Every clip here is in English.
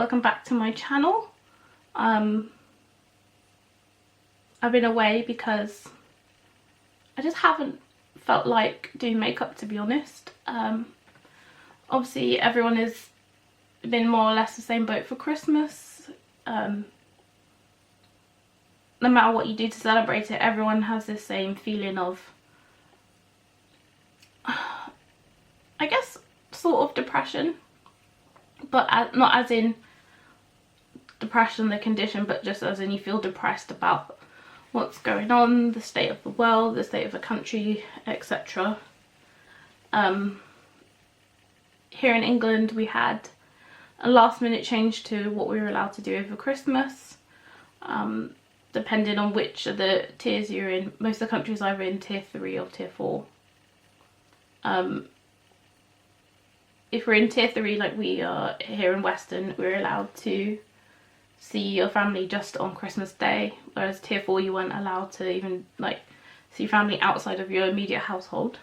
welcome back to my channel. I've been away because I just haven't felt like doing makeup, to be honest. Obviously everyone has been more or less the same boat for Christmas. No matter what you do to celebrate it, everyone has this same feeling of, I guess, sort of depression, but not as in depression the condition, but just as in you feel depressed about what's going on, the state of the world, the state of the country, etc. Here in England we had a last minute change to what we were allowed to do over Christmas, depending on which of the tiers you're in. Most of the countries are either in tier 3 or tier 4. If we're in tier 3, like we are here in Western, we're allowed to see your family just on Christmas Day, whereas tier 4 you weren't allowed to even like see family outside of your immediate household.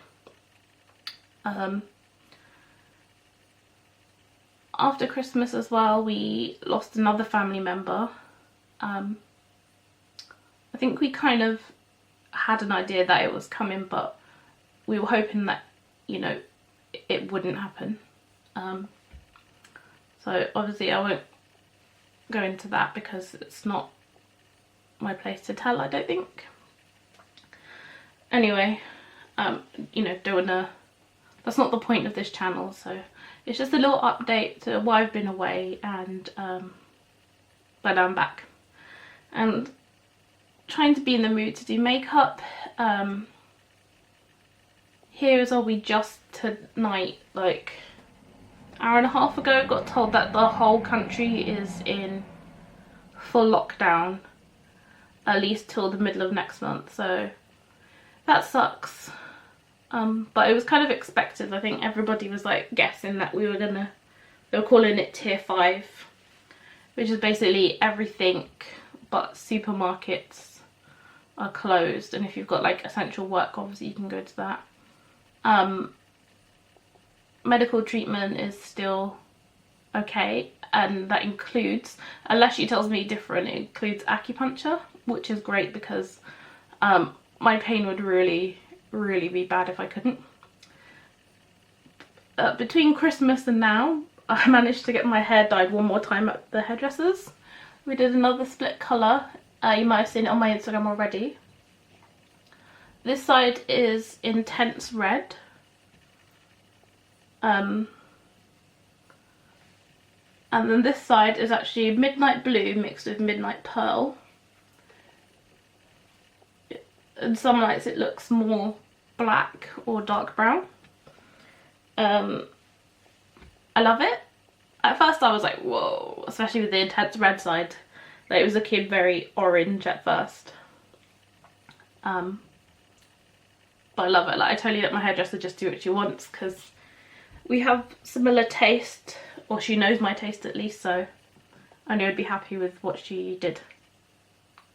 After Christmas as well, we lost another family member. I think we kind of had an idea that it was coming, but we were hoping that, you know, it wouldn't happen. So obviously I won't go into that because it's not my place to tell, I don't think. Anyway, you know, that's not the point of this channel, so it's just a little update to why I've been away, and but I'm back and trying to be in the mood to do makeup. Here is all we just tonight, like hour and a half ago, got told that the whole country is in full lockdown, at least till the middle of next month, so that sucks. But it was kind of expected. I think everybody was like guessing that they were calling it tier 5, which is basically everything but supermarkets are closed, and if you've got like essential work, obviously you can go to that. Medical treatment is still okay, and that includes, unless she tells me different, it includes acupuncture, which is great because my pain would really be bad if I couldn't. Between Christmas and now, I managed to get my hair dyed one more time at the hairdressers. We did another split colour. You might have seen it on my Instagram already. This side is intense red. And then this side is actually midnight blue mixed with midnight pearl. In some lights it looks more black or dark brown. I love it. At first I was like, whoa, especially with the intense red side. Like, it was looking very orange at first. But I love it. Like, I totally let my hairdresser just do what she wants because we have similar taste, or she knows my taste at least, so I knew I'd be happy with what she did.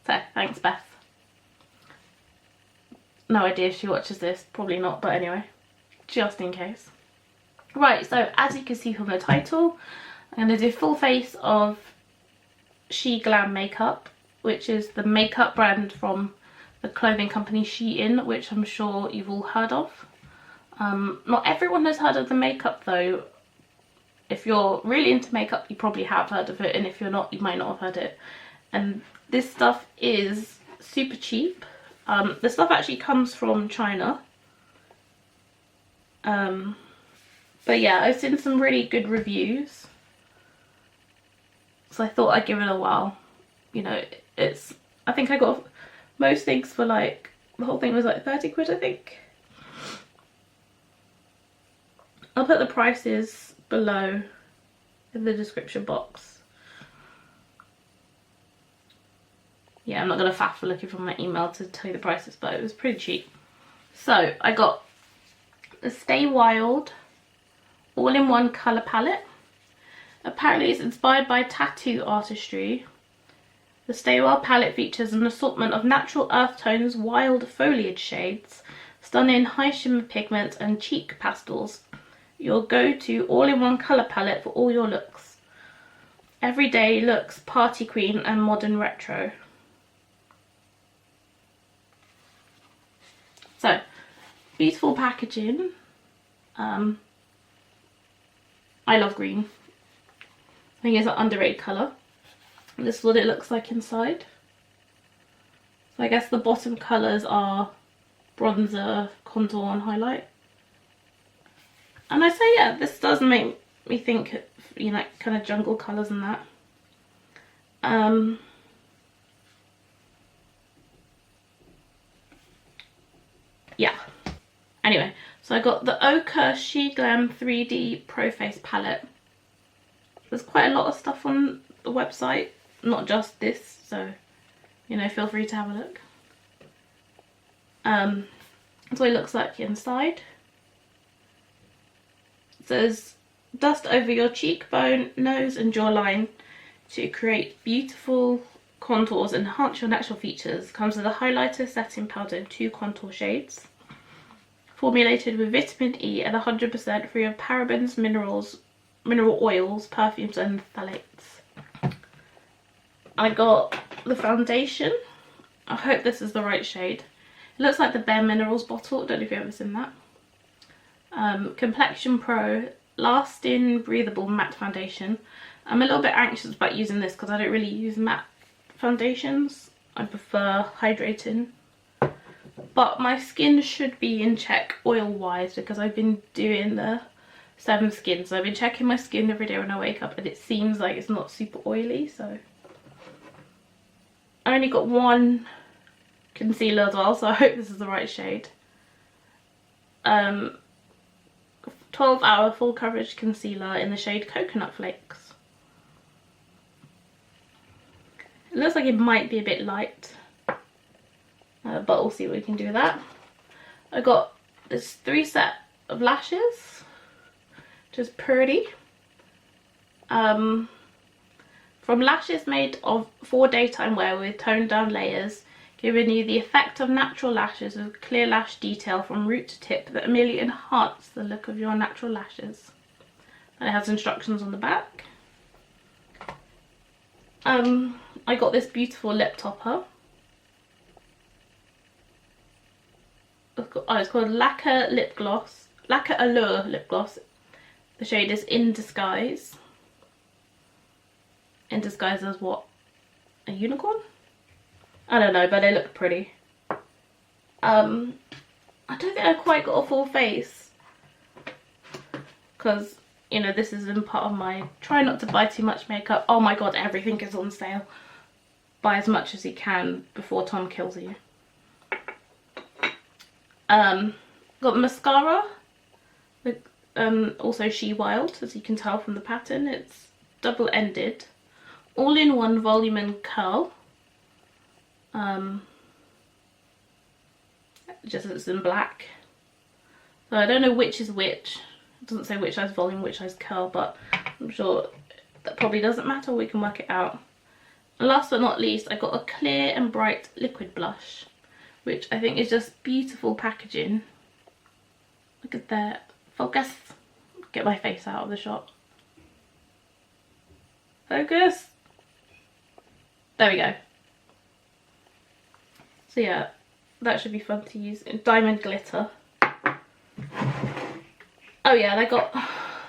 So, thanks Beth. No idea if she watches this, probably not, but anyway, just in case. Right, so as you can see from the title, I'm going to do full face of Sheglam makeup, which is the makeup brand from the clothing company Shein, which I'm sure you've all heard of. Not everyone has heard of the makeup though. If you're really into makeup, you probably have heard of it, and if you're not, you might not have heard it. And this stuff is super cheap. The stuff actually comes from China. But yeah, I've seen some really good reviews, so I thought I'd give it a while. You know, I think I got most things for like, the whole thing was like 30 quid, I think. I'll put the prices below in the description box. Yeah, I'm not going to faff for looking for my email to tell you the prices, but it was pretty cheap. So I got the Stay Wild all-in-one colour palette. Apparently it's inspired by tattoo artistry. The Stay Wild palette features an assortment of natural earth tones, wild foliage shades, stunning high shimmer pigments and cheek pastels. Your go-to all-in-one colour palette for all your looks. Everyday Looks Party Queen and Modern Retro. So, beautiful packaging. I love green. I think it's an underrated colour. This is what it looks like inside. So I guess the bottom colours are bronzer, contour and highlight. And I say, yeah, this does make me think, you know, kind of jungle colours and that. Yeah. Anyway, so I got the Ochre Sheglam 3D Pro Face palette. There's quite a lot of stuff on the website, not just this, so, you know, feel free to have a look. That's what it looks like inside. It says, dust over your cheekbone, nose and jawline to create beautiful contours and enhance your natural features. Comes with a highlighter, setting powder and 2 contour shades. Formulated with vitamin E and 100% free of parabens, mineral oils, perfumes and phthalates. I got the foundation. I hope this is the right shade. It looks like the Bare Minerals bottle. I don't know if you've ever seen that. Complexion Pro Lasting Breathable Matte Foundation. I'm a little bit anxious about using this because I don't really use matte foundations. I prefer hydrating. But my skin should be in check oil wise because I've been doing the 7 Skin. So I've been checking my skin every day when I wake up and it seems like it's not super oily. So I only got 1 concealer as well, so I hope this is the right shade. 12-hour full coverage concealer in the shade Coconut Flakes. It looks like it might be a bit light, but we'll see what we can do with that. I got this 3 set of lashes, which is pretty. From Lashes made for daytime wear with toned down layers, giving you the effect of natural lashes with clear lash detail from root to tip that merely enhance the look of your natural lashes. And it has instructions on the back. I got this beautiful lip topper. It's called Lacquer Lip Gloss. Lacquer Allure Lip Gloss. The shade is In Disguise. In disguise as what? A unicorn? I don't know, but they look pretty. I don't think I quite got a full face because, you know, this is in part of my try not to buy too much makeup. Oh my god, everything is on sale. Buy as much as you can before Tom kills you. Got mascara. Also She Wild, as you can tell from the pattern. It's double-ended. All-in-one volume and curl. Just it's in black. So I don't know which is which. It doesn't say which size volume, which size curl, but I'm sure that probably doesn't matter. We can work it out. And last but not least, I got a clear and bright liquid blush, which I think is just beautiful packaging. Look at that. Focus. Get my face out of the shot. Focus. There we go. So yeah, that should be fun to use. Diamond glitter. Oh yeah, and I got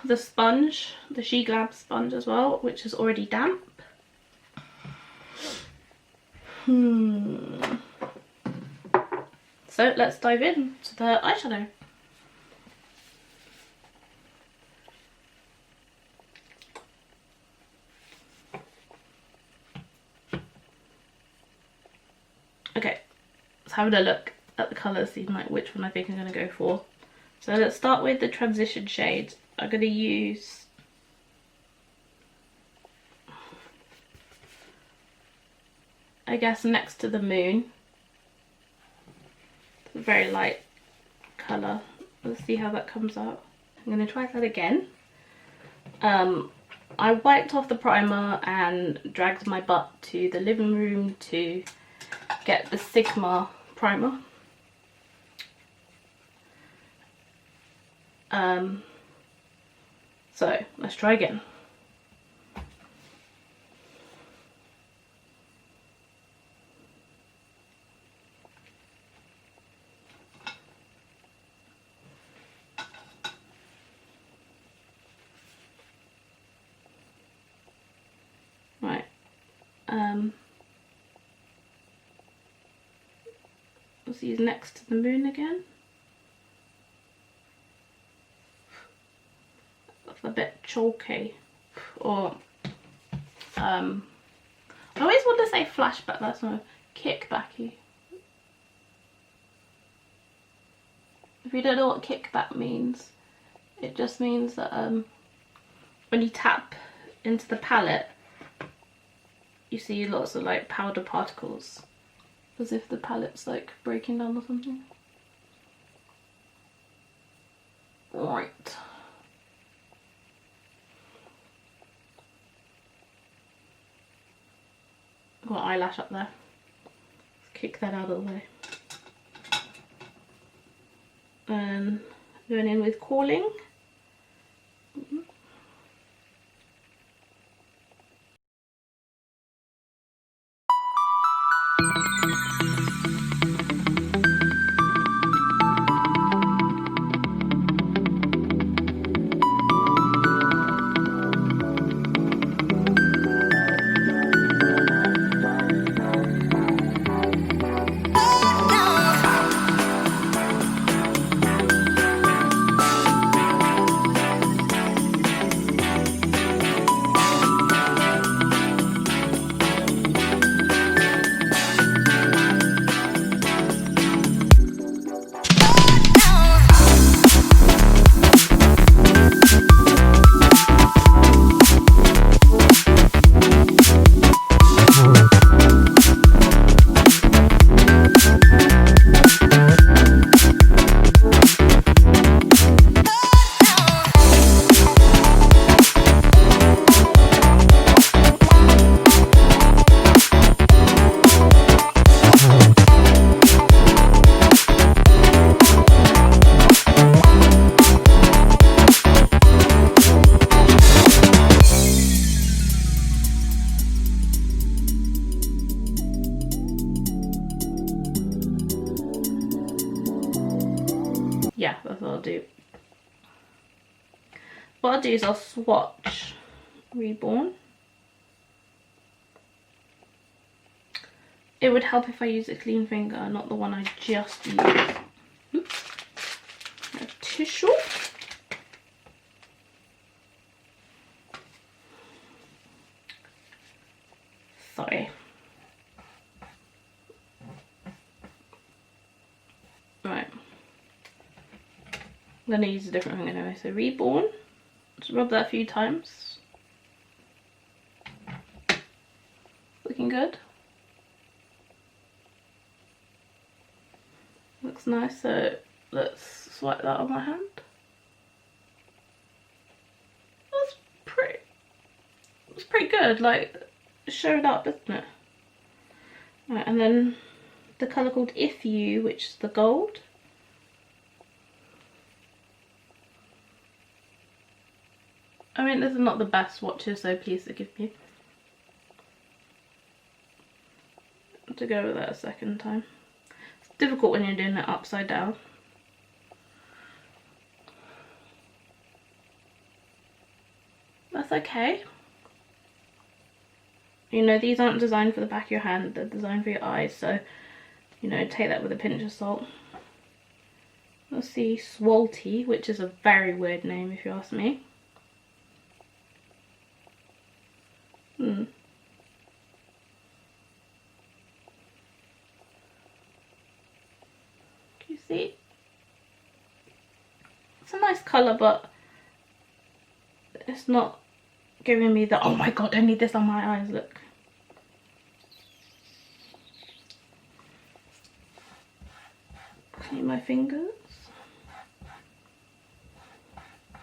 the sponge, the Sheglam sponge as well, which is already damp. So let's dive in to the eyeshadow. Okay, let's have a look at the colours, see like which one I think I'm going to go for. So let's start with the transition shade. I'm going to use I guess Next to the Moon. It's a very light colour. Let's see how that comes out. I'm going to try that again. I wiped off the primer and dragged my butt to the living room to get the Sigma primer. So let's try again. Let's use Next to the Moon again. That's a bit chalky. Or I always want to say flashback, that's not kickbacky. If you don't know what kickback means, it just means that when you tap into the palette, you see lots of like powder particles, as if the palette's like breaking down or something. Right. Got an eyelash up there. Let's kick that out of the way. And going in with Calling. Yeah, that's what I'll do. What I'll do is I'll swatch Reborn. It would help if I use a clean finger, not the one I just used. Oops. A tissue. Sorry. Right. I'm going to use a different thing anyway. So Reborn. Just rub that a few times. Looking good. Looks nice. So let's swipe that on my hand. That's pretty good. Like, it showed up, doesn't it? Right, and then the colour called If You, which is the gold. I mean, this is not the best swatches, so please forgive me. To go with that a second time. It's difficult when you're doing it upside down. That's okay. You know, these aren't designed for the back of your hand, they're designed for your eyes, so, you know, take that with a pinch of salt. Let's see, Swalty, which is a very weird name if you ask me. Do you see? It's a nice colour, but it's not giving me the, oh my god, I need this on my eyes look. Clean my fingers. I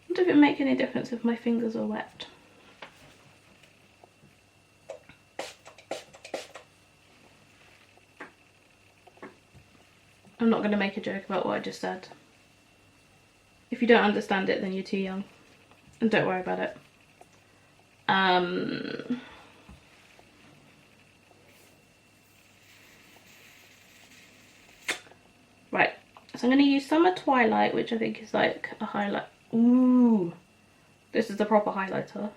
wonder if it make any difference if my fingers are wet. I'm not going to make a joke about what I just said. If you don't understand it, then you're too young. And don't worry about it. Right. So I'm going to use Summer Twilight, which I think is like a highlight. Ooh. This is the proper highlighter.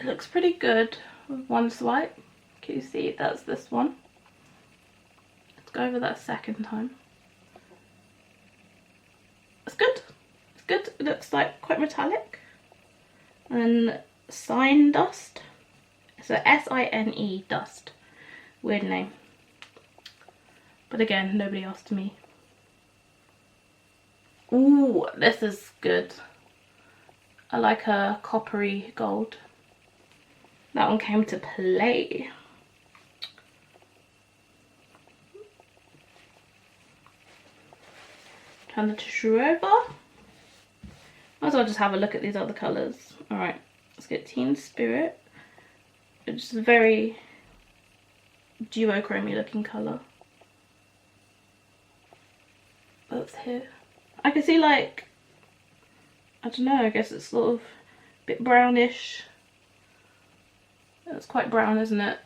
looks pretty good with one swipe. Can you see that's this one? Let's go over that a second time. It's good. It's good. It looks like quite metallic. And Sign Dust. So S-I-N-E Dust. Weird name. But again, nobody asked me. Ooh, this is good. I like a coppery gold. That one came to play. Turn the tissue over. Might as well just have a look at these other colours. Alright, let's get Teen Spirit. It's a very duochrome-y looking colour. That's here. I can see, like, I don't know, I guess it's sort of a bit brownish. It's quite brown, isn't it?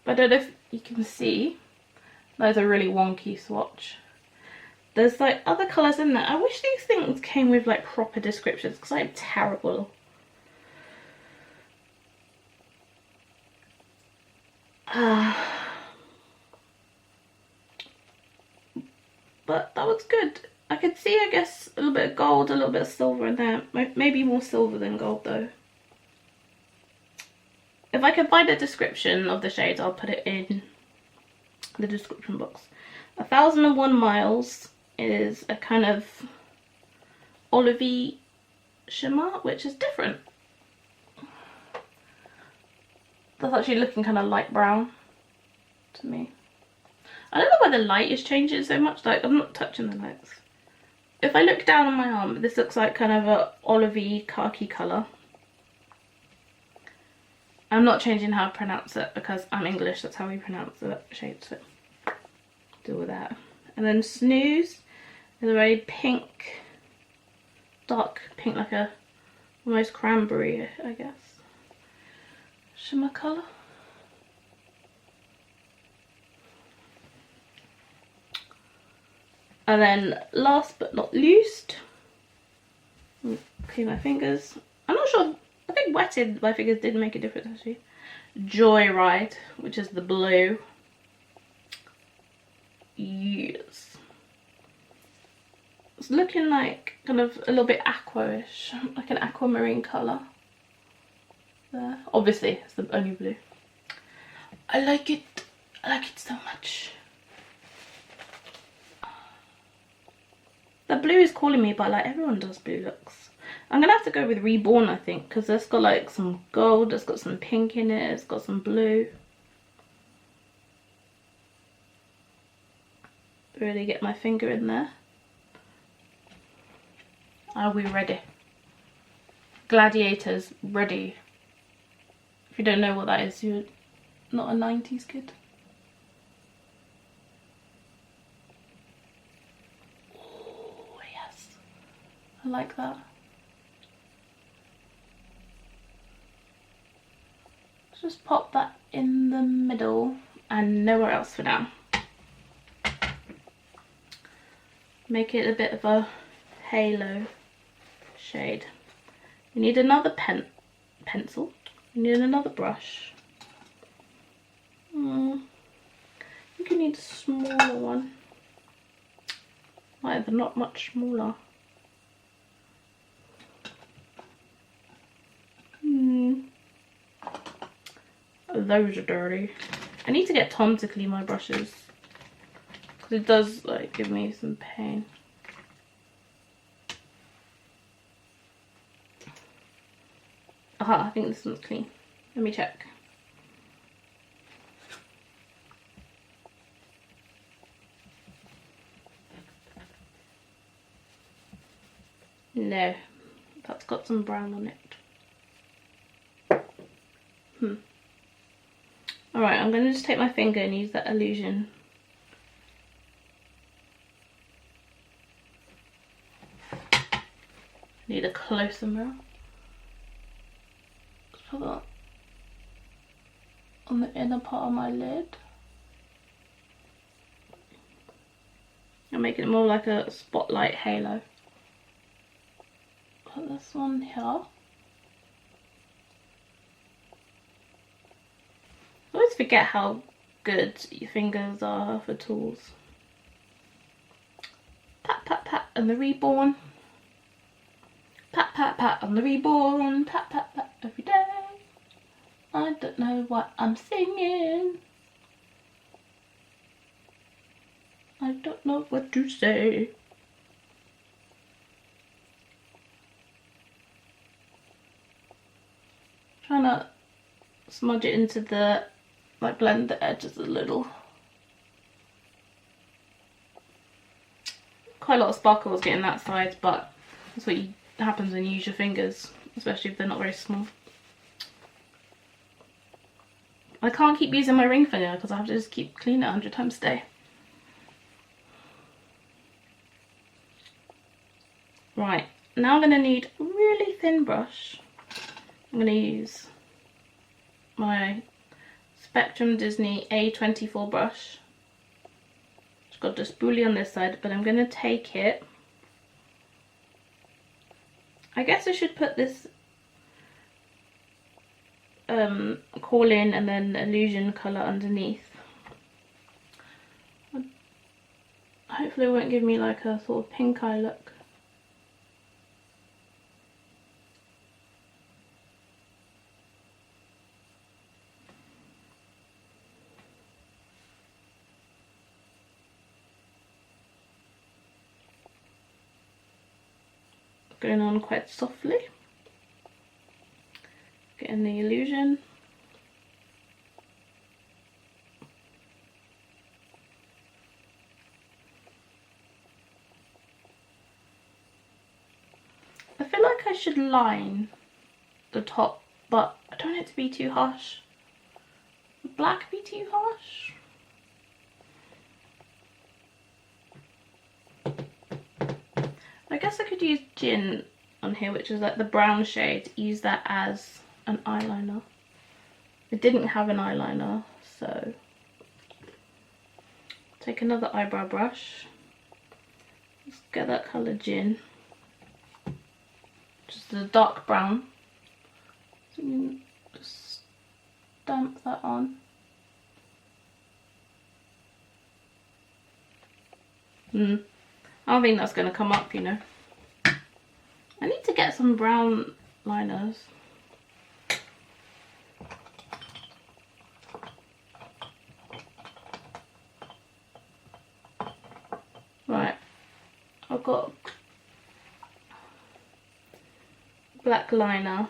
But I don't know if you can see. Those are a really wonky swatch. There's like other colours in there. I wish these things came with like proper descriptions because I'm terrible. But that looks good. I could see, I guess, a little bit of gold, a little bit of silver in there. Maybe more silver than gold though. If I can find a description of the shades, I'll put it in the description box. 1001 Miles is a kind of olivey shimmer, which is different. That's actually looking kind of light brown to me. I don't know why the light is changing so much. Like, I'm not touching the lights. If I look down on my arm, this looks like kind of a olivey khaki colour. I'm not changing how I pronounce it because I'm English, that's how we pronounce the shade, so deal with that. And then Snooze is a very pink, dark pink, like a almost cranberry, I guess, shimmer colour. And then last but not least, clean my fingers. I'm not sure, I think wetted my fingers did make a difference actually. Joyride, which is the blue. Yes. It's looking like kind of a little bit aqua-ish, like an aquamarine colour. There. Obviously, it's the only blue. I like it so much. The blue is calling me, but like everyone does blue looks. I'm gonna have to go with Reborn, I think, because it's got like some gold, it's got some pink in it, it's got some blue. Really get my finger in there. Are we ready? Gladiators ready. If you don't know what that is, you're not a 90s kid. Oh yes, I like that. Let's just pop that in the middle and nowhere else for now. Make it a bit of a halo shade. We need another pencil. We need another brush. I think you need a smaller one. Either not much smaller. Those are dirty. I need to get Tom to clean my brushes. Because it does like give me some pain. Aha, I think this one's clean. Let me check. No, that's got some brown on it. Alright, I'm going to just take my finger and use that illusion. Need a closer mirror. Let's put that on the inner part of my lid. I'm making it more like a spotlight halo. Put this one here. always forget how good your fingers are for tools. Pat, pat, pat, and the reborn. Pat, pat, pat on the reborn. Pat, pat, pat every day. I don't know what I'm singing. I don't know what to say. Trying to smudge it into the, like, blend the edges a little. Quite a lot of sparkles getting that side, but that's what happens when you use your fingers, especially if they're not very small. I can't keep using my ring finger because I have to just keep cleaning it 100 times a day. Right, now I'm going to need a really thin brush. I'm going to use my Spectrum Disney A24 brush. It's got the spoolie on this side, but I'm going to take it. I guess I should put this Call In and then Illusion colour underneath. Hopefully it won't give me like a sort of pink eye look. Going on quite softly, getting the illusion. I feel like I should line the top, but I don't want it to be too harsh. Would black be too harsh? I guess I could use Gin on here, which is like the brown shade, use that as an eyeliner. I didn't have an eyeliner, so take another eyebrow brush. Let's get that colour Gin, just the dark brown. So you just stamp that on. I don't think that's going to come up, you know. I need to get some brown liners. Right, I've got black liner,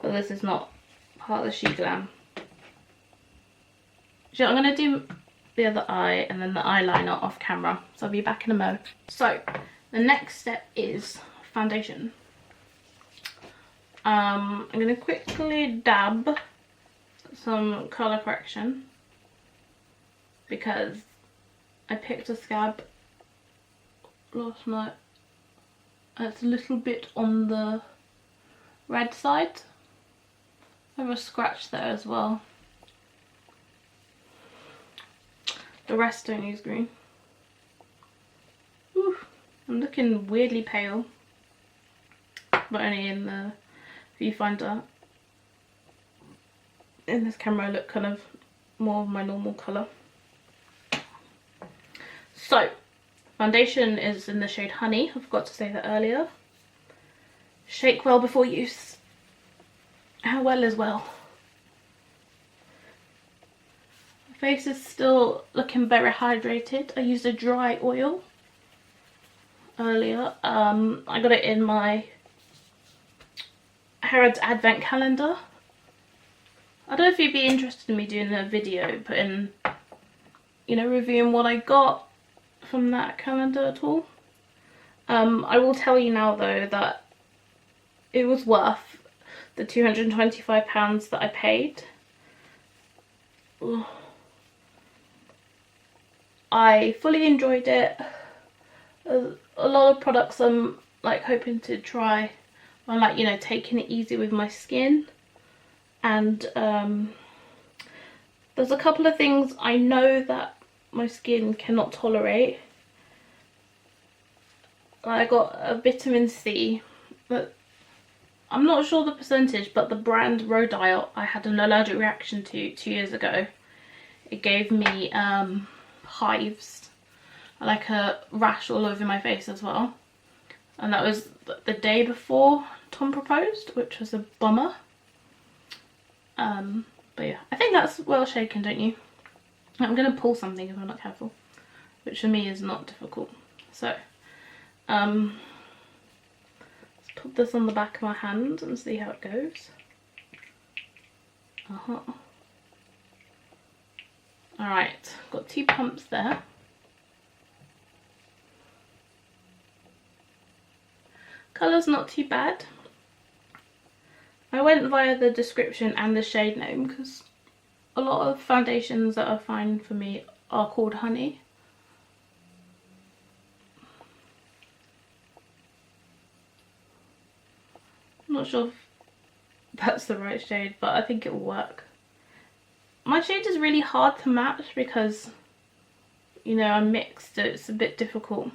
but this is not part of the Sheglam. So I'm going to do the other eye and then the eyeliner off camera, so I'll be back in a mo. So the next step is foundation. I'm going to quickly dab some colour correction because I picked a scab last night. It's a little bit on the red side. I have a scratch there as well. The rest don't use green. Ooh, I'm looking weirdly pale, but only in the viewfinder. In this camera I look kind of more of my normal colour. So, foundation is in the shade Honey. I forgot to say that earlier. Shake well before use. How well is well? Face is still looking very hydrated. I used a dry oil earlier. I got it in my Harrods Advent calendar. I don't know if you'd be interested in me doing a video putting, you know, reviewing what I got from that calendar at all. I will tell you now though that it was worth the £225 that I paid. Ugh. I fully enjoyed it. A lot of products I'm like hoping to try. I'm like, you know, taking it easy with my skin, and there's a couple of things I know that my skin cannot tolerate. I got a vitamin C, but I'm not sure the percentage, but the brand Rodial I had an allergic reaction to 2 years ago. It gave me hives, like a rash all over my face as well. And that was the day before Tom proposed, which was a bummer. But yeah, I think that's well shaken, don't you? I'm going to pull something if I'm not careful, which for me is not difficult. So, let's put this on the back of my hand and see how it goes. Alright, got 2 pumps there. Colour's not too bad. I went via the description and the shade name because a lot of foundations that are fine for me are called Honey. I'm not sure if that's the right shade, but I think it will work. My shade is really hard to match because, you know, I'm mixed, so it's a bit difficult.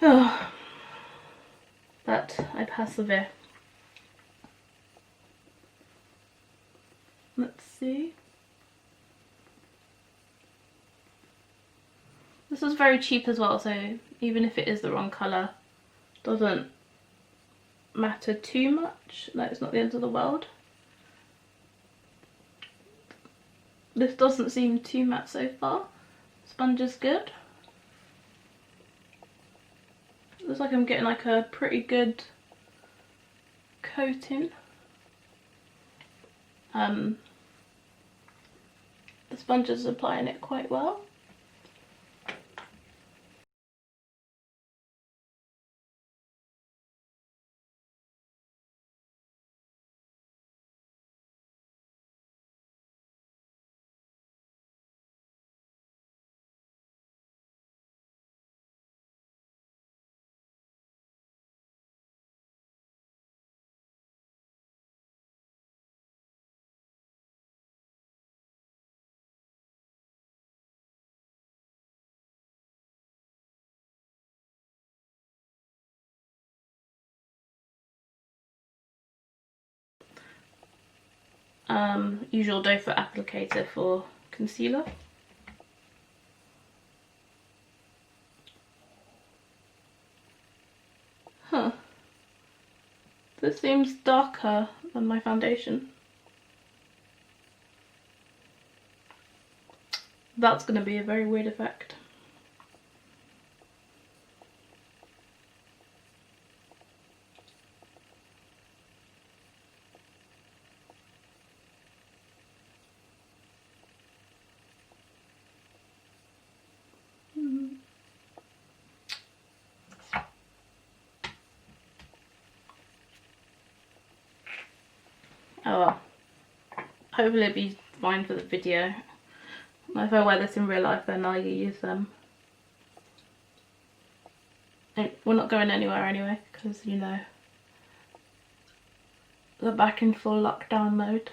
Oh, but I persevere. Let's see. This was very cheap as well, so even if it is the wrong colour, doesn't matter too much. Like, it's not the end of the world. This doesn't seem too matte so far. Sponge is good. Looks like I'm getting like a pretty good coating. The sponge is applying it quite well. Usual doe foot applicator for concealer. Huh. This seems darker than my foundation. That's going to be a very weird effect. Oh well. Hopefully it'll be fine for the video. If I wear this in real life, then I'll use them. We're not going anywhere anyway, because, you know, we're back in full lockdown mode.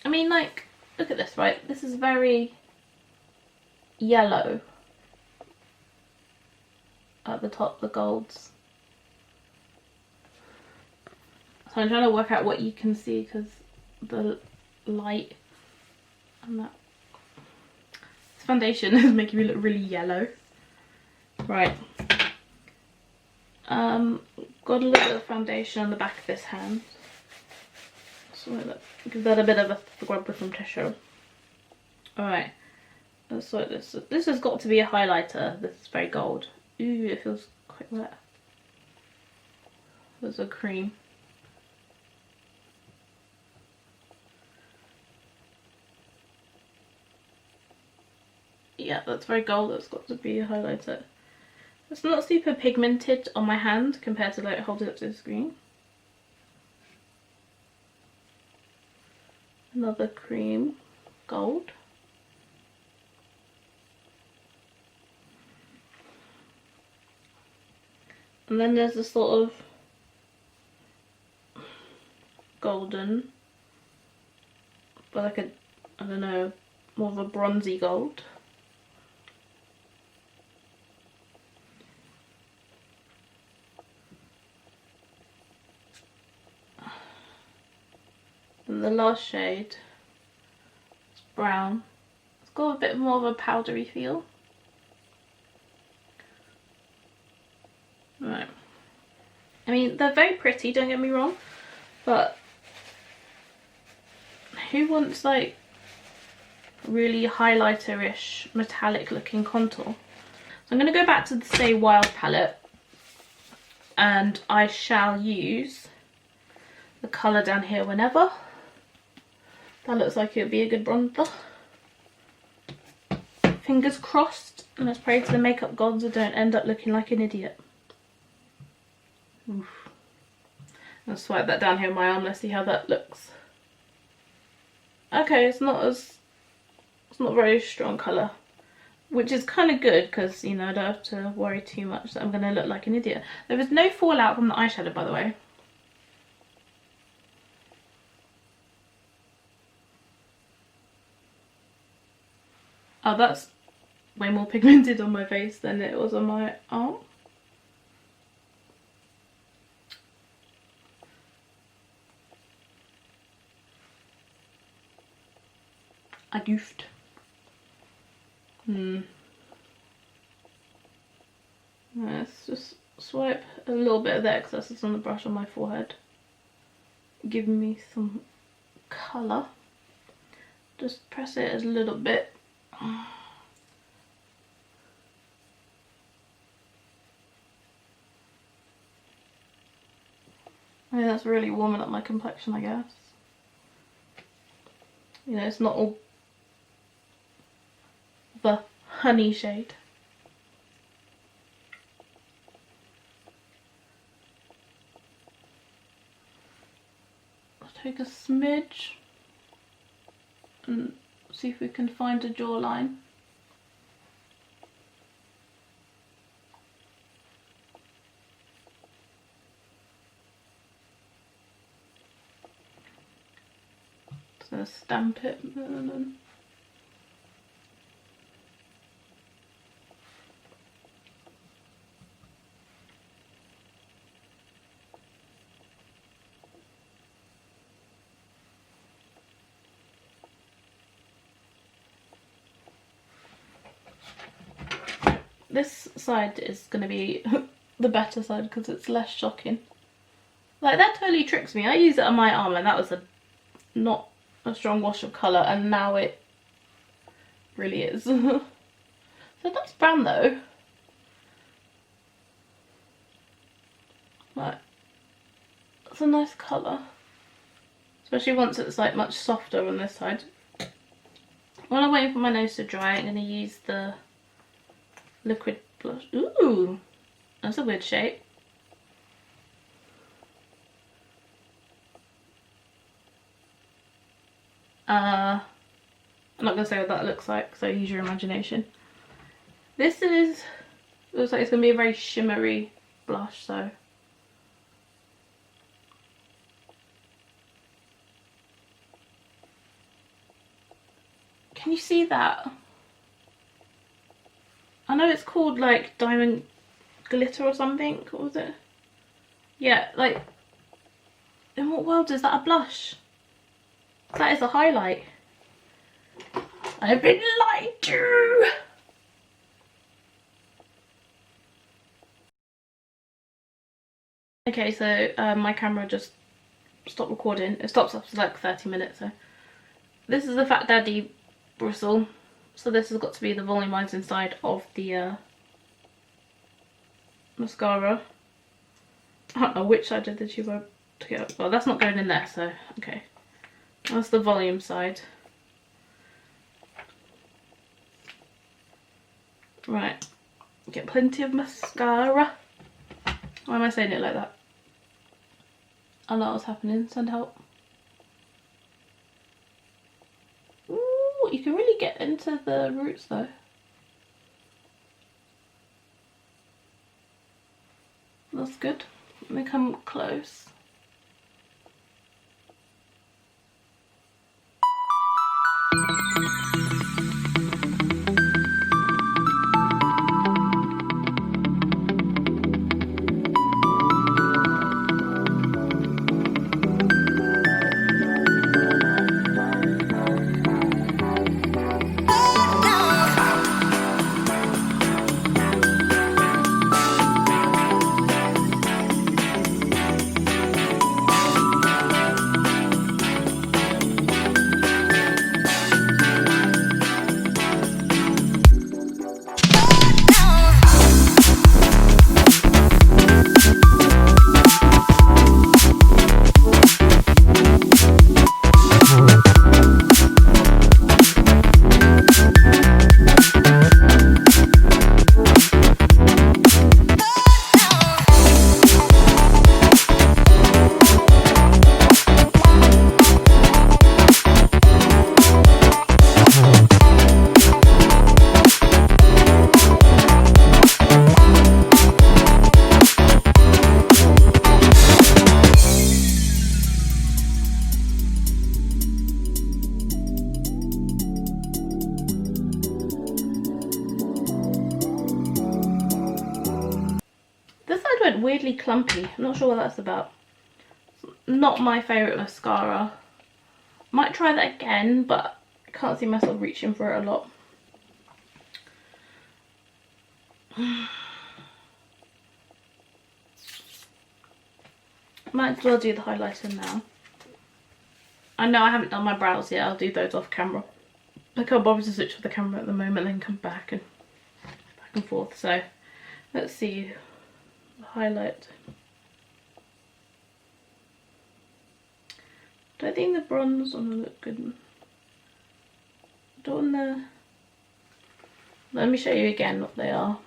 I mean, like, look at this, right? This is very yellow at the top, the golds. So I'm trying to work out what you can see because the light and that. This foundation is making me look really yellow. Right. Got a little bit of foundation on the back of this hand. So give that a bit of a scrub with some tissue. Alright. So this has got to be a highlighter. This is very gold. Ooh, it feels quite wet. There's a cream. Yeah, that's very gold. That's got to be a highlighter. It's not super pigmented on my hand compared to like holding it up to the screen. Another cream, gold. And then there's a sort of golden, but like a, I don't know, more of a bronzy gold. And the last shade is brown. It's got a bit more of a powdery feel. Right. I mean, they're very pretty, don't get me wrong, but who wants like really highlighter-ish metallic looking contour? So I'm going to go back to the Stay Wild palette and I shall use the colour down here whenever. That looks like it would be a good bronzer. Fingers crossed, and let's pray to the makeup gods I don't end up looking like an idiot. Oof. I'll swipe that down here on my arm, let's see how that looks. Okay, it's not very strong colour, which is kind of good because, you know, I don't have to worry too much that I'm going to look like an idiot. There was no fallout from the eyeshadow, by the way. Oh, that's way more pigmented on my face than it was on my arm. I goofed. Let's just swipe a little bit of the excess on the brush on my forehead. Give me some colour. Just press it a little bit. I mean, that's really warming up my complexion, I guess. You know, it's not all the honey shade. I'll take a smidge and see if we can find a jawline. So stamp it and then this side is going to be the better side because it's less shocking. Like, that totally tricks me. I used it on my arm and that was not a strong wash of colour, and now it really is. So that's brown though. Like, it's a nice colour. Especially once it's like much softer on this side. While I'm waiting for my nose to dry, I'm going to use the liquid blush. Ooh, that's a weird shape. I'm not going to say what that looks like, so use your imagination. This looks like it's going to be a very shimmery blush, so. Can you see that? I know it's called like diamond glitter or something. What was it? Yeah, like In what world is that a blush? That is a highlight. I've been lied to. Okay, so my camera just stopped recording. It stops after like 30 minutes. So this is the Fat Daddy bristle. So this has got to be the volumizing side of the mascara. I don't know which side of the tube I took it up. Well, that's not going in there, so okay. That's the volume side. Right, get plenty of mascara. Why am I saying it like that? I know what's happening. Send help. Ooh, you can really get into the roots though. That's good. Let me come close. Went weirdly clumpy. I'm not sure what that's about. Not my favourite mascara. Might try that again, but I can't see myself reaching for it a lot. Might as well do the highlighter now. I know I haven't done my brows yet. I'll do those off camera. I can't bother to switch off the camera at the moment, then come back and forth. So let's see. Highlight. Don't think the bronze one will look good. Don't want the. Let me show you again what they are.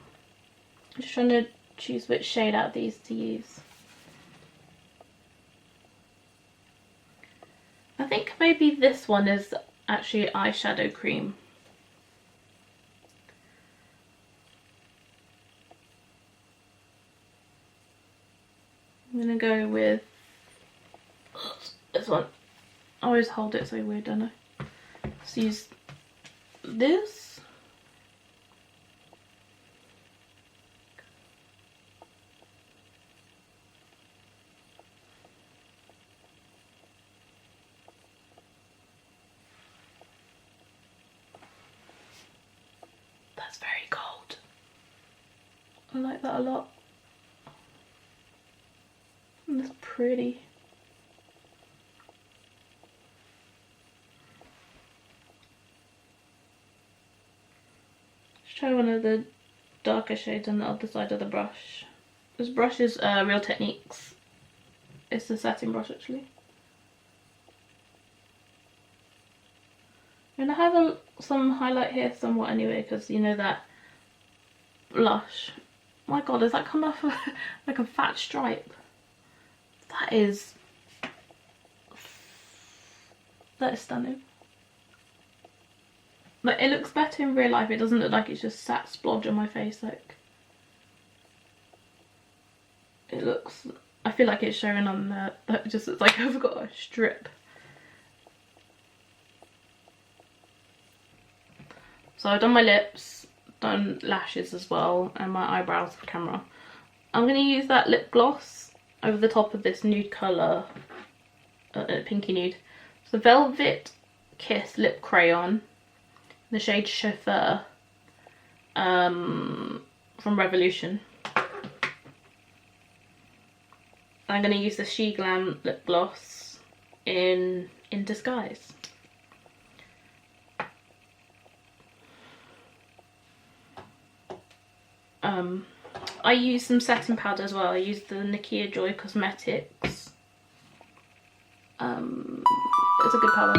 I'm just trying to choose which shade out of these to use. I think maybe this one is actually eyeshadow cream. I'm gonna go with this one. I always hold it so weird, don't I? Let's use this. That's very cold. I like that a lot. And it's pretty. Let's try one of the darker shades on the other side of the brush. This brush is Real Techniques. It's the satin brush actually. And I have some highlight here somewhat anyway, because you know that blush. My god, does that come off like a fat stripe? That is stunning. But it looks better in real life. It doesn't look like it's just sat splodge on my face. Like, it looks, I feel like it's showing on there. That just looks like I've got a strip. So I've done my lips, done lashes as well, and my eyebrows for camera. I'm going to use that lip gloss over the top of this nude colour pinky nude. It's the Velvet Kiss Lip Crayon, the shade Chauffeur, from Revolution. I'm going to use the Sheglam lip gloss in Disguise. I use some setting powder as well. I use the Nikkia Joy Cosmetics. It's a good powder.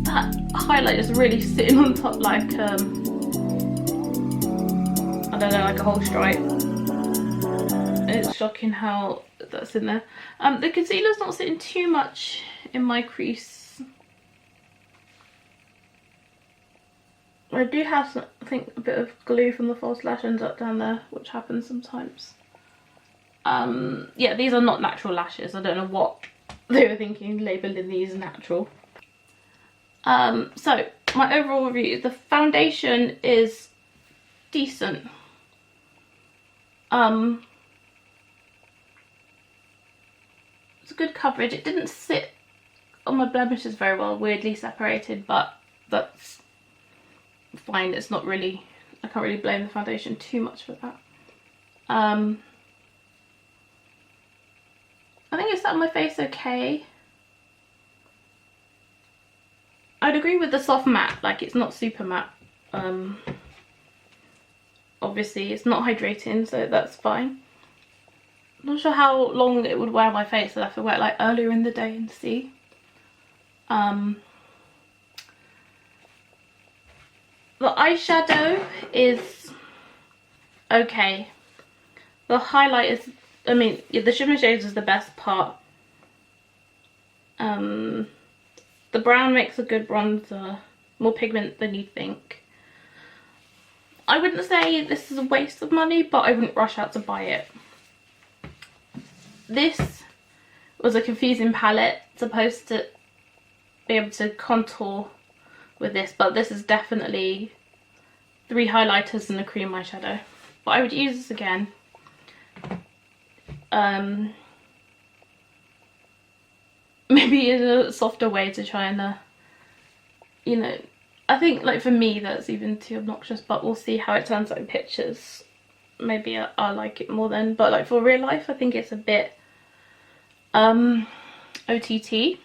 That highlight is really sitting on top like I don't know, like a whole stripe. It's shocking how that's in there. The concealer's not sitting too much in my crease. I do have some, I think, a bit of glue from the false lash ends up down there, which happens sometimes. Yeah, these are not natural lashes. I don't know what they were thinking labelling these natural. So my overall review, the foundation is decent. It's a good coverage. It didn't sit on my blemishes very well, weirdly separated, but that's fine. It's not really, I can't really blame the foundation too much for that. I think it's sat on my face okay. I'd agree with the soft matte, like it's not super matte. Obviously it's not hydrating, so that's fine. Not sure how long it would wear on my face. I'd have to wear it like earlier in the day and see. The eyeshadow is okay. The highlight is, I mean, yeah, the shimmer shades is the best part. The brown makes a good bronzer, more pigment than you think. I wouldn't say this is a waste of money, but I wouldn't rush out to buy it. This was a confusing palette, supposed to be able to contour with this, but this is definitely 3 highlighters and a cream eyeshadow. But I would use this again. Maybe in a softer way to try and, you know, I think like for me that's even too obnoxious, but we'll see how it turns out in pictures. Maybe I'll like it more then, but like for real life I think it's a bit OTT.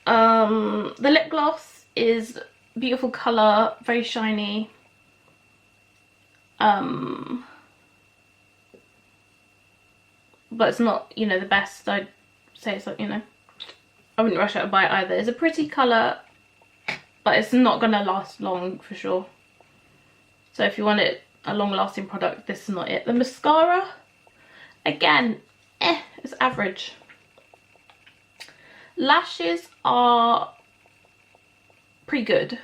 The lip gloss is beautiful colour, very shiny. But it's not, you know, the best. I'd say it's like, you know, I wouldn't rush out to buy it either. It's a pretty colour, but it's not going to last long for sure. So if you want it, a long lasting product, this is not it. The mascara, again, it's average. Lashes are pretty good.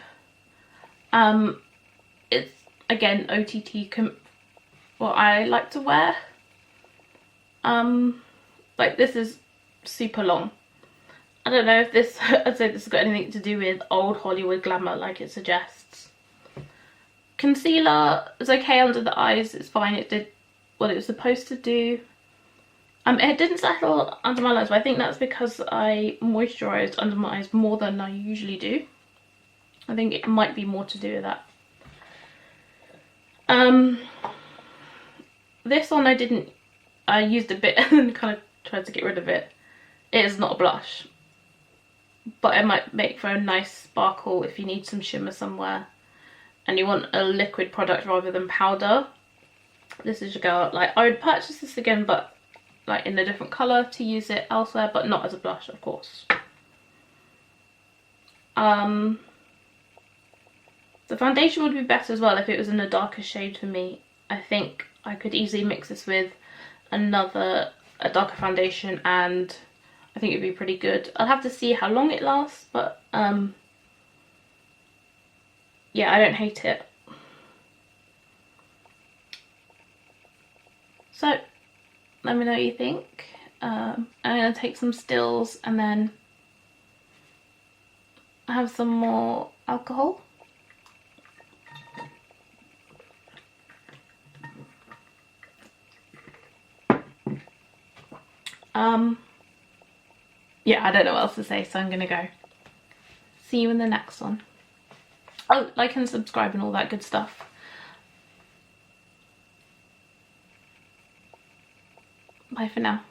It's, again, OTT, what I like to wear. Like this is super long. I don't know if this, I'd say this has got anything to do with old Hollywood glamour like it suggests. Concealer is okay under the eyes, it's fine, it did what it was supposed to do. It didn't settle under my eyes, but I think that's because I moisturised under my eyes more than I usually do. I think it might be more to do with that. This one I used a bit and then kind of tried to get rid of it. It is not a blush, but it might make for a nice sparkle if you need some shimmer somewhere and you want a liquid product rather than powder. This is your girl. Like, I would purchase this again, but like in a different colour to use it elsewhere, but not as a blush, of course. The foundation would be better as well if it was in a darker shade for me. I think I could easily mix this with a darker foundation and I think it'd be pretty good. I'll have to see how long it lasts, but yeah, I don't hate it. So let me know what you think. I'm going to take some stills and then have some more alcohol. Yeah, I don't know what else to say, so I'm gonna go. See you in the next one. Oh, like and subscribe and all that good stuff. Bye for now.